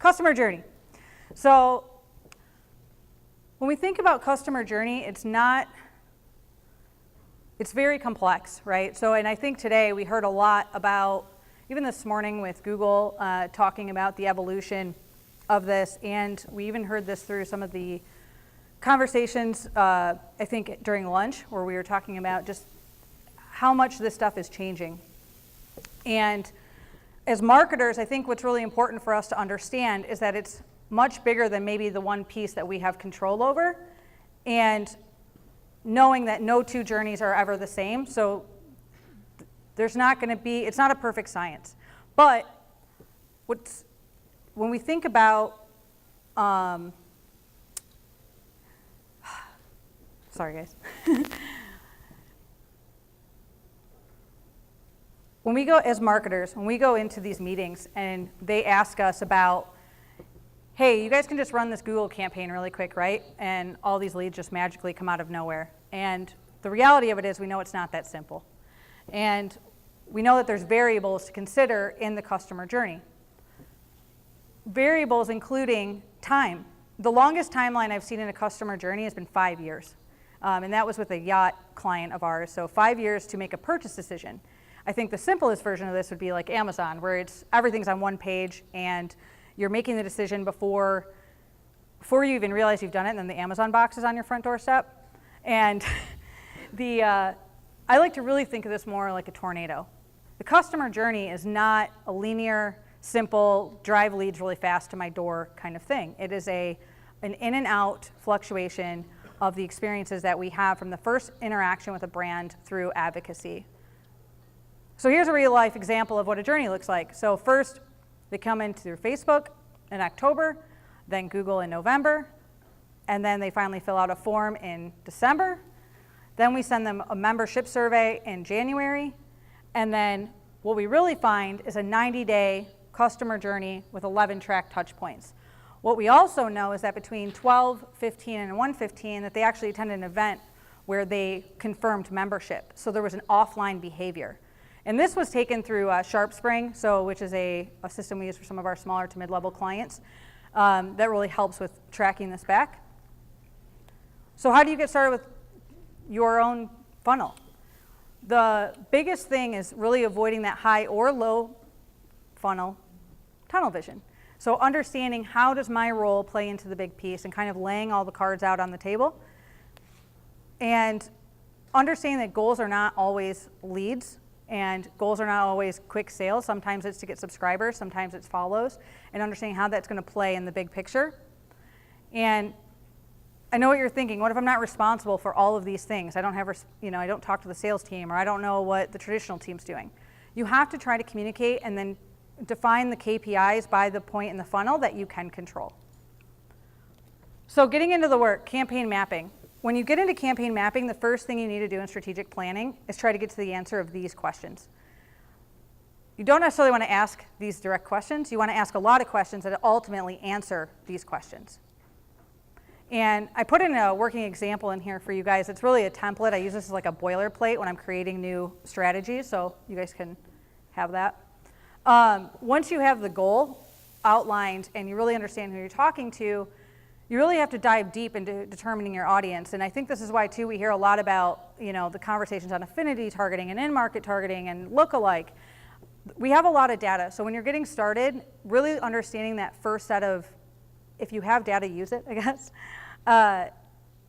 customer journey. So when we think about customer journey, it's very complex, right? So, and I think today we heard a lot about, even this morning with Google, talking about the evolution of this, and we even heard this through some of the conversations, I think during lunch, where we were talking about just how much this stuff is changing. And as marketers, I think what's really important for us to understand is that it's much bigger than maybe the one piece that we have control over, and knowing that no two journeys are ever the same. So there's not going to be, it's not a perfect science. But when we think about, sorry guys. When we go, as marketers, when we go into these meetings and they ask us about, hey, you guys can just run this Google campaign really quick, right? And all these leads just magically come out of nowhere. And the reality of it is we know it's not that simple. And we know that there's variables to consider in the customer journey. Variables including time. The longest timeline I've seen in a customer journey has been 5 years. And that was with a yacht client of ours. So 5 years to make a purchase decision. I think the simplest version of this would be like Amazon, where everything's on one page and you're making the decision before you even realize you've done it, and then the Amazon box is on your front doorstep. And I like to really think of this more like a tornado. The customer journey is not a linear, simple, drive leads really fast to my door kind of thing. It is an in and out fluctuation of the experiences that we have from the first interaction with a brand through advocacy. So here's a real life example of what a journey looks like. So first, they come in through Facebook in October, then Google in November, and then they finally fill out a form in December. Then we send them a membership survey in January, and then what we really find is a 90-day customer journey with 11 track touch points. What we also know is that between 12/15 and 1/15 that they actually attended an event where they confirmed membership. So there was an offline behavior. And this was taken through SharpSpring, which is a system we use for some of our smaller to mid-level clients that really helps with tracking this back. So how do you get started with your own funnel? The biggest thing is really avoiding that high or low funnel tunnel vision. So understanding how does my role play into the big piece and kind of laying all the cards out on the table. And understanding that goals are not always leads. And goals are not always quick sales. Sometimes it's to get subscribers, sometimes it's follows, and understanding how that's going to play in the big picture. And I know what you're thinking. What if I'm not responsible for all of these things? I don't talk to the sales team, or I don't know what the traditional team's doing. You have to try to communicate and then define the KPIs by the point in the funnel that you can control. So getting into the work, campaign mapping. When you get into campaign mapping, the first thing you need to do in strategic planning is try to get to the answer of these questions. You don't necessarily want to ask these direct questions. You want to ask a lot of questions that ultimately answer these questions. And I put in a working example in here for you guys. It's really a template. I use this as like a boilerplate when I'm creating new strategies, so you guys can have that. Once you have the goal outlined and you really understand who you're talking to, you really have to dive deep into determining your audience. And I think this is why, too, we hear a lot about, the conversations on affinity targeting and in-market targeting and lookalike. We have a lot of data. So when you're getting started, really understanding that first set of, if you have data, use it, I guess.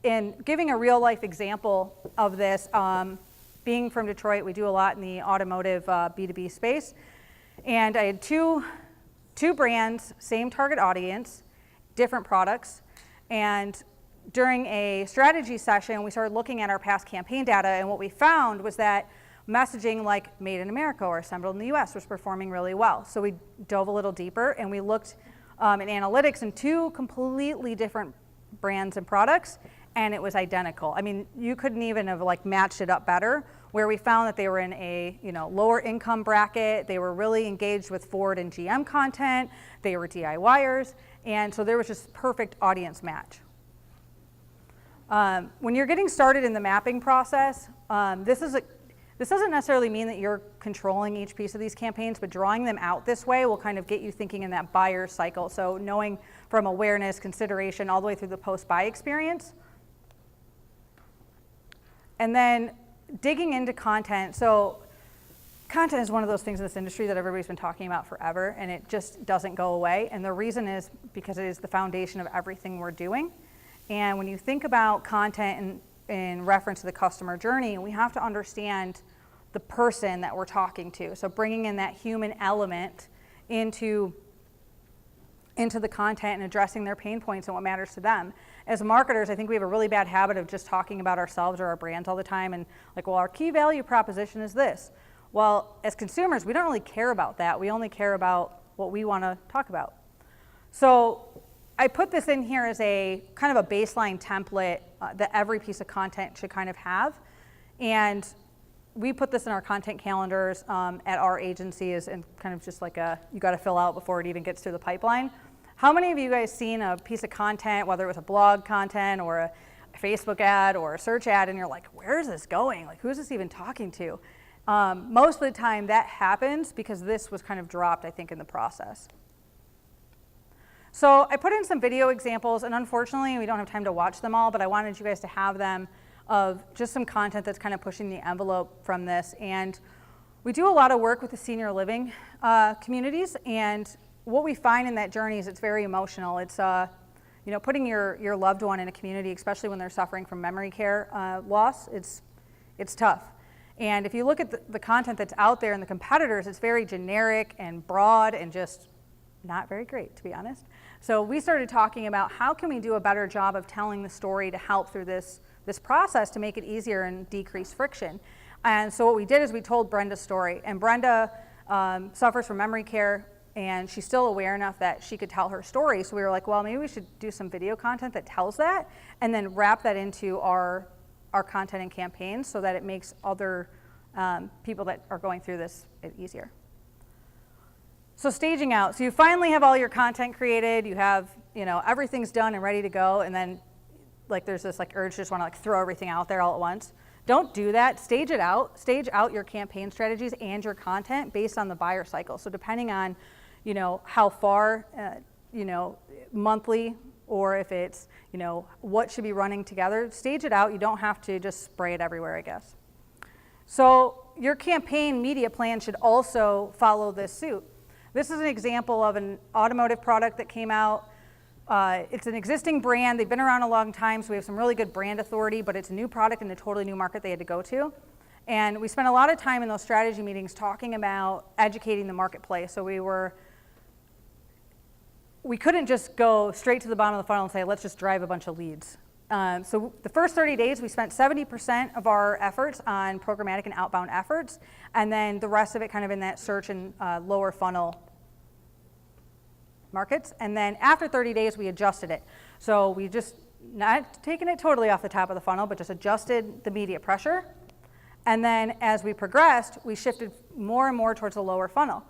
And giving a real-life example of this, being from Detroit, we do a lot in the automotive B2B space. And I had two brands, same target audience, different products. And during a strategy session, we started looking at our past campaign data, and what we found was that messaging like Made in America or Assembled in the US was performing really well. So we dove a little deeper and we looked in analytics in two completely different brands and products, and it was identical. I mean, you couldn't even have matched it up better, where we found that they were in a lower income bracket, they were really engaged with Ford and GM content, they were DIYers, and so there was just perfect audience match. When you're getting started in the mapping process, this is This doesn't necessarily mean that you're controlling each piece of these campaigns, but drawing them out this way will kind of get you thinking in that buyer cycle. So knowing from awareness, consideration, all the way through the post-buy experience. And then digging into content. So content is one of those things in this industry that everybody's been talking about forever, and it just doesn't go away. And the reason is because it is the foundation of everything we're doing. And when you think about content in reference to the customer journey, we have to understand the person that we're talking to. So bringing in that human element into the content and addressing their pain points and what matters to them. As marketers, I think we have a really bad habit of just talking about ourselves or our brands all the time and like, well, our key value proposition is this. Well, as consumers, we don't really care about that. We only care about what we want to talk about. So I put this in here as a kind of a baseline template that every piece of content should kind of have. And we put this in our content calendars at our agency as and kind of just like you got to fill out before it even gets through the pipeline. How many of you guys seen a piece of content, whether it was a blog content or a Facebook ad or a search ad, and you're like, where is this going? Like, who is this even talking to? Most of the time that happens because this was kind of dropped, I think, in the process. So I put in some video examples, and unfortunately we don't have time to watch them all, but I wanted you guys to have them of just some content that's kind of pushing the envelope from this. And we do a lot of work with the senior living communities, and what we find in that journey is it's very emotional. It's putting your loved one in a community, especially when they're suffering from memory care loss, it's tough. And if you look at the content that's out there and the competitors, it's very generic and broad and just not very great, to be honest. So we started talking about how can we do a better job of telling the story to help through this process to make it easier and decrease friction. And so what we did is we told Brenda's story. And Brenda suffers from memory care, and she's still aware enough that she could tell her story. So we were like, well, maybe we should do some video content that tells that, and then wrap that into our content and campaigns so that it makes other people that are going through this easier. So staging out. So you finally have all your content created, you have, everything's done and ready to go, and then like there's this like urge to just want to like throw everything out there all at once. Don't do that. Stage it out. Stage out your campaign strategies and your content based on the buyer cycle. So depending on, how far, monthly, or if it's, what should be running together, stage it out. You don't have to just spray it everywhere, I guess. So your campaign media plan should also follow this suit. This is an example of an automotive product that came out. It's an existing brand. They've been around a long time, so we have some really good brand authority, but it's a new product in a totally new market they had to go to. And we spent a lot of time in those strategy meetings talking about educating the marketplace. So we couldn't just go straight to the bottom of the funnel and say, let's just drive a bunch of leads. So the first 30 days, we spent 70% of our efforts on programmatic and outbound efforts, and then the rest of it kind of in that search and lower funnel markets. And then after 30 days, we adjusted it. So we just, not taking it totally off the top of the funnel, but just adjusted the media pressure. And then as we progressed, we shifted more and more towards the lower funnel.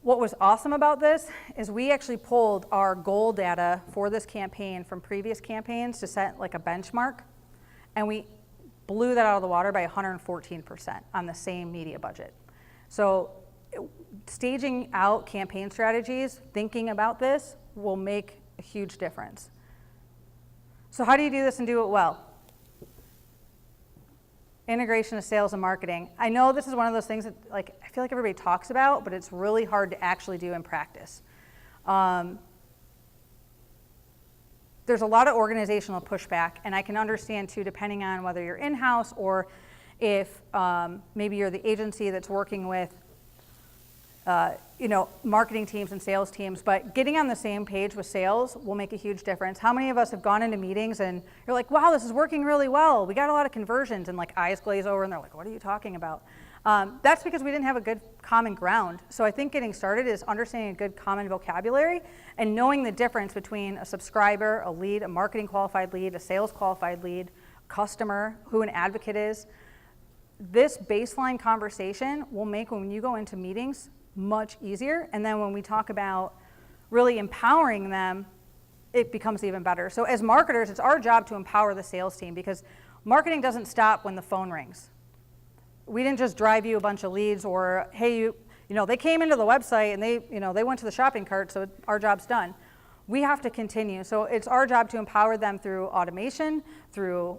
What was awesome about this is we actually pulled our goal data for this campaign from previous campaigns to set like a benchmark, and we blew that out of the water by 114% on the same media budget. So staging out campaign strategies, thinking about this, will make a huge difference. So how do you do this and do it well? Integration of sales and marketing. I know this is one of those things that I feel like everybody talks about, but it's really hard to actually do in practice. There's a lot of organizational pushback, and I can understand too, depending on whether you're in-house or if maybe you're the agency that's working with marketing teams and sales teams, but getting on the same page with sales will make a huge difference. How many of us have gone into meetings and you're like, wow, this is working really well. We got a lot of conversions, and like eyes glaze over and they're like, what are you talking about? That's because we didn't have a good common ground. So I think getting started is understanding a good common vocabulary and knowing the difference between a subscriber, a lead, a marketing qualified lead, a sales qualified lead, customer, who an advocate is. This baseline conversation will make when you go into meetings much easier, and then when we talk about really empowering them, it becomes even better. So as marketers, it's our job to empower the sales team, because marketing doesn't stop when the phone rings. We didn't just drive you a bunch of leads, or hey, they came into the website and they went to the shopping cart, so our job's done. We have to continue. So it's our job to empower them through automation, through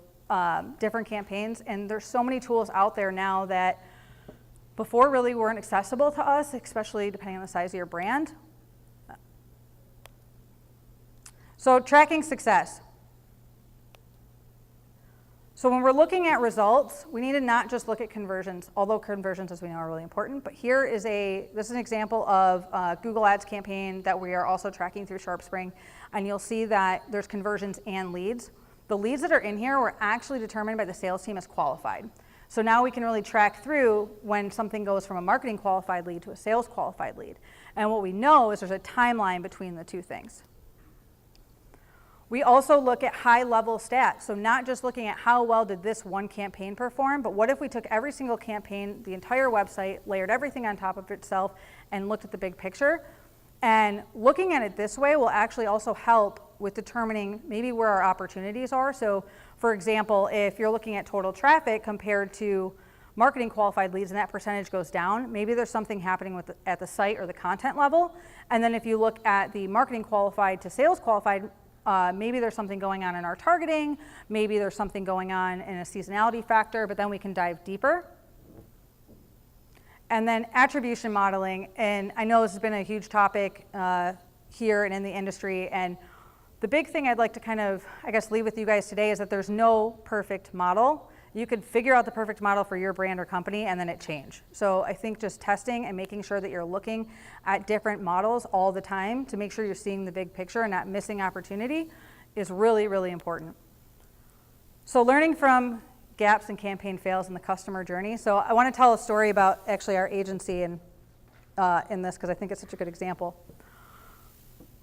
different campaigns, and there's so many tools out there now that before really weren't accessible to us, especially depending on the size of your brand. So tracking success. So when we're looking at results, we need to not just look at conversions, although conversions, as we know, are really important. But here is this is an example of a Google Ads campaign that we are also tracking through SharpSpring. And you'll see that there's conversions and leads. The leads that are in here were actually determined by the sales team as qualified. So now we can really track through when something goes from a marketing qualified lead to a sales qualified lead. And what we know is there's a timeline between the two things. We also look at high-level stats, so not just looking at how well did this one campaign perform, but what if we took every single campaign, the entire website, layered everything on top of itself, and looked at the big picture. And looking at it this way will actually also help with determining maybe where our opportunities are. So, for example, if you're looking at total traffic compared to marketing qualified leads and that percentage goes down, maybe there's something happening at the site or the content level. And then if you look at the marketing qualified to sales qualified, maybe there's something going on in our targeting, maybe there's something going on in a seasonality factor, but then we can dive deeper. And then attribution modeling, and I know this has been a huge topic here and in the industry, and the big thing I'd like to kind of, leave with you guys today is that there's no perfect model. You could figure out the perfect model for your brand or company and then it change. So I think just testing and making sure that you're looking at different models all the time to make sure you're seeing the big picture and not missing opportunity is really, really important. So learning from gaps and campaign fails in the customer journey. So I want to tell a story about actually our agency in this because I think it's such a good example.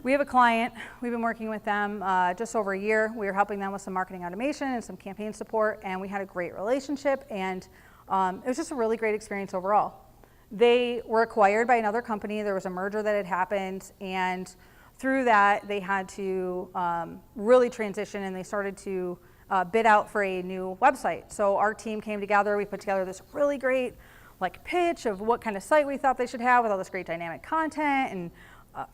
We have a client, we've been working with them just over a year. We were helping them with some marketing automation and some campaign support, and we had a great relationship, and it was just a really great experience overall. They were acquired by another company. There was a merger that had happened, and through that, they had to really transition, and they started to bid out for a new website. So our team came together, we put together this really great pitch of what kind of site we thought they should have with all this great dynamic content and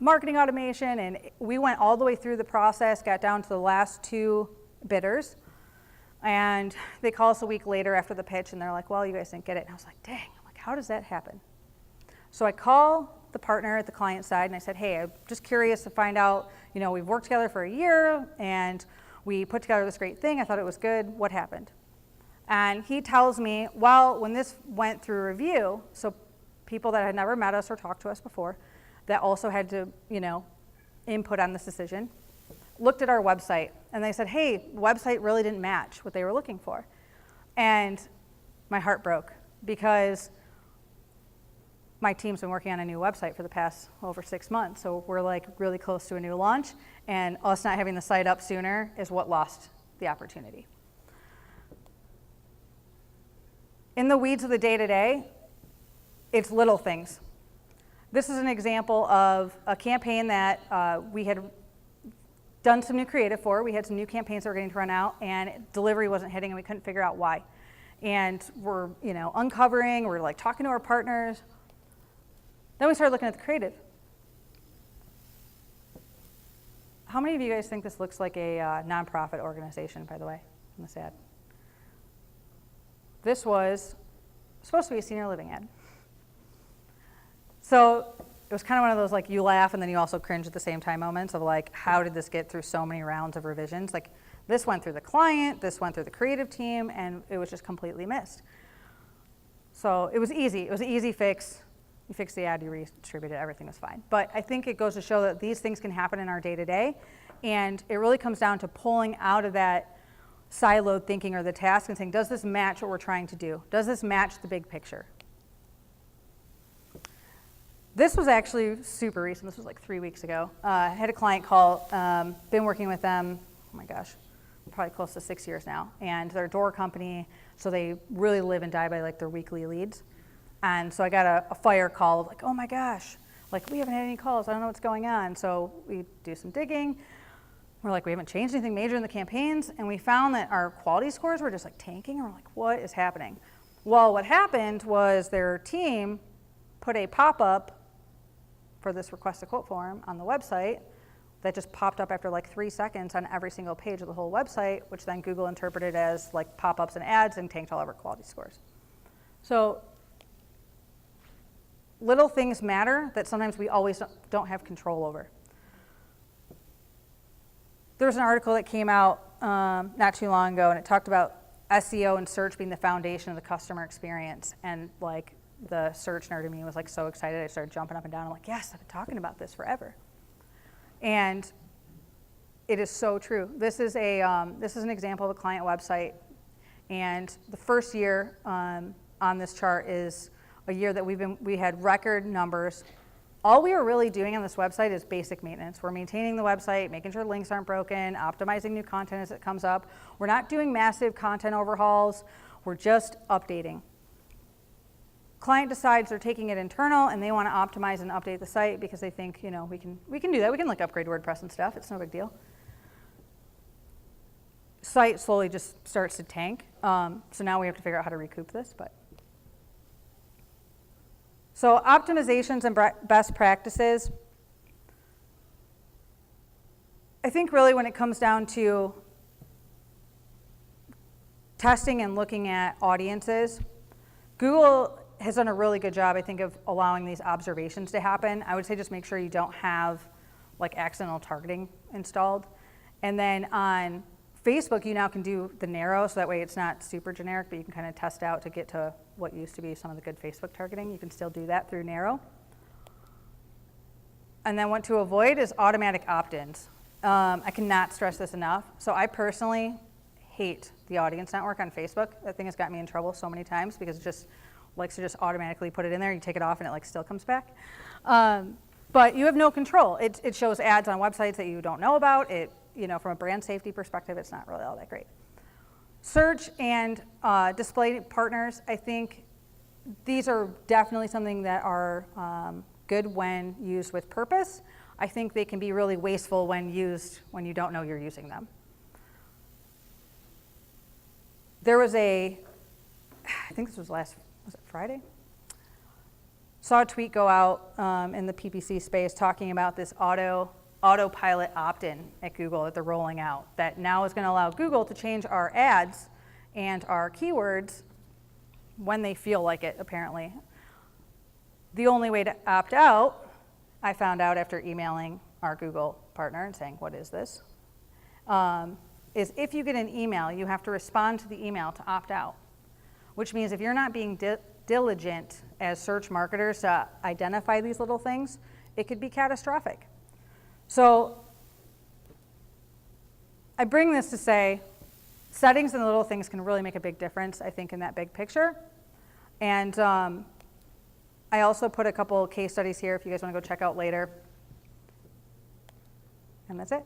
marketing automation, and we went all the way through the process, got down to the last two bidders, and they call us a week later after the pitch, and they're like, well, you guys didn't get it. And I was like, dang, how does that happen? So I call the partner at the client side, and I said, hey, I'm just curious to find out, we've worked together for a year, and we put together this great thing. I thought it was good. What happened? And he tells me, well, when this went through review, so people that had never met us or talked to us before, that also had to, input on this decision, looked at our website, and they said, hey, the website really didn't match what they were looking for. And my heart broke because my team's been working on a new website for the past over 6 months, so we're really close to a new launch, and us not having the site up sooner is what lost the opportunity. In the weeds of the day-to-day, it's little things. This is an example of a campaign that we had done some new creative for. We had some new campaigns that were getting to run out, and delivery wasn't hitting, and we couldn't figure out why. And we're, uncovering, we're talking to our partners. Then we started looking at the creative. How many of you guys think this looks like a nonprofit organization, by the way, in this ad? This was supposed to be a senior living ad. So it was kind of one of those you laugh and then you also cringe at the same time moments of how did this get through so many rounds of revisions? This went through the client, this went through the creative team, and it was just completely missed. So it was easy. It was an easy fix. You fix the ad, you redistribute it, everything was fine. But I think it goes to show that these things can happen in our day-to-day, and it really comes down to pulling out of that siloed thinking or the task and saying, does this match what we're trying to do? Does this match the big picture? This was actually super recent. This was 3 weeks ago. I had a client call, been working with them, oh my gosh, probably close to 6 years now. And they're a door company, so they really live and die by their weekly leads. And so I got a fire call of oh my gosh, we haven't had any calls. I don't know what's going on. So we do some digging. We're we haven't changed anything major in the campaigns. And we found that our quality scores were just tanking. And we're what is happening? Well, what happened was their team put a pop-up for this request a quote form on the website that just popped up after like 3 seconds on every single page of the whole website, which then Google interpreted as like pop-ups and ads and tanked all of our quality scores. So little things matter that sometimes we always don't have control over. There was an article that came out not too long ago, and it talked about SEO and search being the foundation of the customer experience. And like the search nerd in me was like so excited, I started jumping up and down. I'm like, yes, I've been talking about this forever. And it is so true. This is an example of a client website, and the first year on this chart is a year that we had record numbers. All we are really doing on this website is basic maintenance. We're maintaining the website, making sure links aren't broken, optimizing new content as it comes up. We're not doing massive content overhauls. We're just updating. Client decides they're taking it internal and they want to optimize and update the site because they think, you know, we can do that. We can like upgrade WordPress and stuff. It's no big deal. Site slowly just starts to tank. So now we have to figure out how to recoup this. So optimizations and best practices. I think really when it comes down to testing and looking at audiences, Google has done a really good job, I think, of allowing these observations to happen. I would say just make sure you don't have like accidental targeting installed. And then on Facebook, you now can do the narrow, so that way it's not super generic, but you can kind of test out to get to what used to be some of the good Facebook targeting. You can still do that through narrow. And then what to avoid is automatic opt-ins. I cannot stress this enough. So I personally hate the audience network on Facebook. That thing has got me in trouble so many times because it just likes to just automatically put it in there. You take it off and it like still comes back. But you have no control. It shows ads on websites that you don't know about. From a brand safety perspective, it's not really all that great. Search and display partners, I think these are definitely something that are good when used with purpose. I think they can be really wasteful when used when you don't know you're using them. There was I think this was was it Friday? Saw a tweet go out in the PPC space talking about this autopilot opt-in at Google that they're rolling out that now is going to allow Google to change our ads and our keywords when they feel like it, apparently. The only way to opt out, I found out after emailing our Google partner and saying, what is this? Is if you get an email, you have to respond to the email to opt out, which means if you're not being diligent as search marketers to identify these little things, it could be catastrophic. So I bring this to say settings and the little things can really make a big difference, I think, in that big picture. And I also put a couple case studies here if you guys want to go check out later. And that's it.